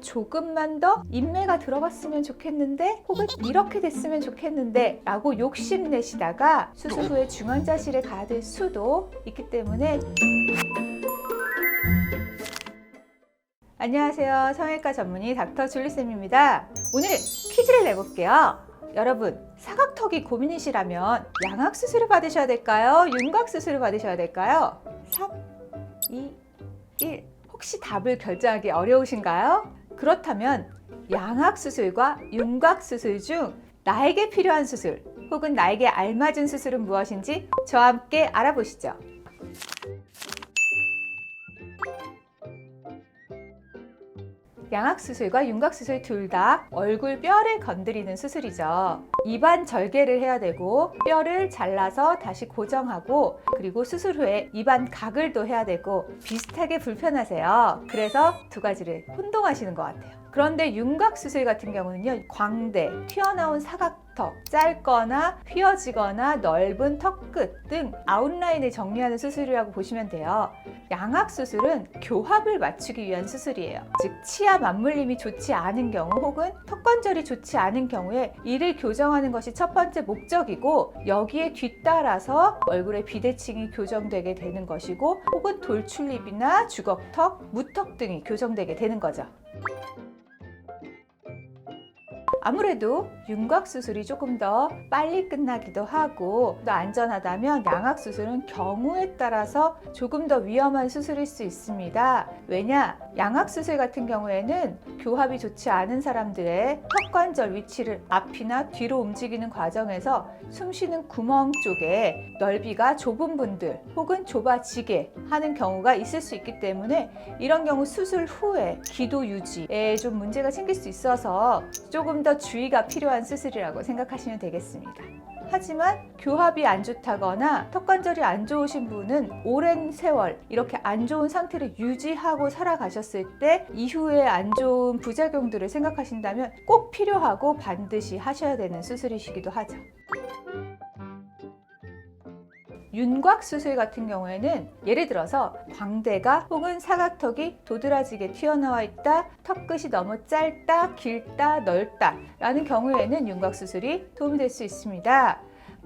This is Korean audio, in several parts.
조금만 더 인매가 들어갔으면 좋겠는데, 혹은 이렇게 됐으면 좋겠는데 라고 욕심내시다가 수술 후에 중환자실에 가야 될 수도 있기 때문에. 안녕하세요, 성형외과 전문의 닥터 줄리쌤입니다. 오늘은 퀴즈를 내볼게요. 여러분, 사각턱이 고민이시라면 양악수술을 받으셔야 될까요? 윤곽수술을 받으셔야 될까요? 3, 2, 1. 혹시 답을 결정하기 어려우신가요? 그렇다면 양악수술과 윤곽수술 중 나에게 필요한 수술 혹은 나에게 알맞은 수술은 무엇인지 저와 함께 알아보시죠. 양악수술과 윤곽수술 둘 다 얼굴 뼈를 건드리는 수술이죠. 입안 절개를 해야 되고, 뼈를 잘라서 다시 고정하고, 그리고 수술 후에 입안 가글도 해야 되고 비슷하게 불편하세요. 그래서 두 가지를 혼동하시는 것 같아요. 그런데 윤곽수술 같은 경우는요, 광대, 튀어나온 사각턱, 짧거나 휘어지거나 넓은 턱끝 등 아웃라인을 정리하는 수술이라고 보시면 돼요. 양악수술은 교합을 맞추기 위한 수술이에요. 즉, 치아 맞물림이 좋지 않은 경우 혹은 턱관절이 좋지 않은 경우에 이를 교정하는 것이 첫 번째 목적이고, 여기에 뒤따라서 얼굴의 비대칭이 교정되게 되는 것이고, 혹은 돌출입이나 주걱턱, 무턱 등이 교정되게 되는 거죠. 아무래도 윤곽수술이 조금 더 빨리 끝나기도 하고 또 안전하다면 양악수술은 경우에 따라서 조금 더 위험한 수술일 수 있습니다. 왜냐? 양악수술 같은 경우에는 교합이 좋지 않은 사람들의 턱관절 위치를 앞이나 뒤로 움직이는 과정에서 숨쉬는 구멍 쪽에 넓이가 좁은 분들 혹은 좁아지게 하는 경우가 있을 수 있기 때문에, 이런 경우 수술 후에 기도 유지에 좀 문제가 생길 수 있어서 조금 더 주의가 필요한 수술이라고 생각하시면 되겠습니다. 하지만 교합이 안 좋다거나 턱관절이 안 좋으신 분은 오랜 세월 이렇게 안 좋은 상태를 유지하고 살아가셨을 때 이후에 안 좋은 부작용들을 생각하신다면 꼭 필요하고 반드시 하셔야 되는 수술이시기도 하죠. 윤곽수술 같은 경우에는 예를 들어서 광대가 혹은 사각턱이 도드라지게 튀어나와 있다, 턱끝이 너무 짧다, 길다, 넓다 라는 경우에는 윤곽수술이 도움이 될 수 있습니다.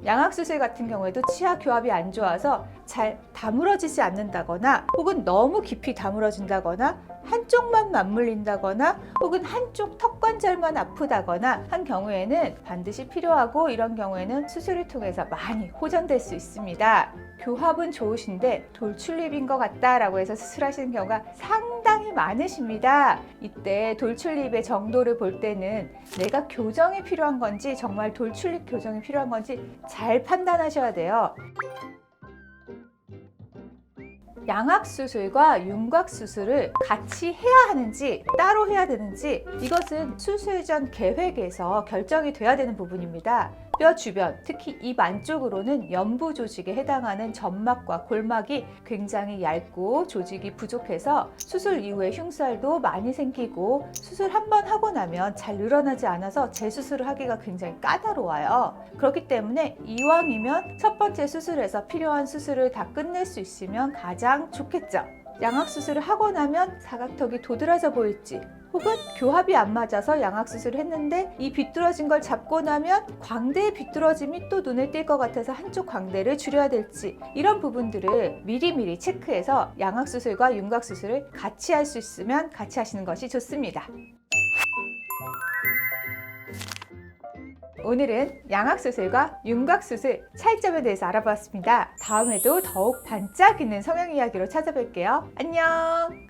양악수술 같은 경우에도 치아 교합이 안 좋아서 잘 다물어지지 않는다거나 혹은 너무 깊이 다물어진다거나 한쪽만 맞물린다거나 혹은 한쪽 턱관절만 아프다거나 한 경우에는 반드시 필요하고, 이런 경우에는 수술을 통해서 많이 호전될 수 있습니다. 교합은 좋으신데 돌출입인 것 같다라고 해서 수술하시는 경우가 상당히 많으십니다. 이때 돌출입의 정도를 볼 때는 내가 교정이 필요한 건지 정말 돌출입 교정이 필요한 건지 잘 판단하셔야 돼요. 양악수술과 윤곽수술을 같이 해야 하는지 따로 해야 되는지, 이것은 수술 전 계획에서 결정이 돼야 되는 부분입니다. 뼈 주변, 특히 입 안쪽으로는 연부 조직에 해당하는 점막과 골막이 굉장히 얇고 조직이 부족해서 수술 이후에 흉살도 많이 생기고, 수술 한 번 하고 나면 잘 늘어나지 않아서 재수술을 하기가 굉장히 까다로워요. 그렇기 때문에 이왕이면 첫 번째 수술에서 필요한 수술을 다 끝낼 수 있으면 가장 좋겠죠. 양악수술을 하고 나면 사각턱이 도드라져 보일지, 혹은 교합이 안 맞아서 양악수술을 했는데 이 비뚤어진 걸 잡고 나면 광대의 비뚤어짐이 또 눈에 띌 것 같아서 한쪽 광대를 줄여야 될지, 이런 부분들을 미리미리 체크해서 양악수술과 윤곽수술을 같이 할 수 있으면 같이 하시는 것이 좋습니다. 오늘은 양악수술과 윤곽수술 차이점에 대해서 알아보았습니다. 다음에도 더욱 반짝이는 성형 이야기로 찾아뵐게요. 안녕!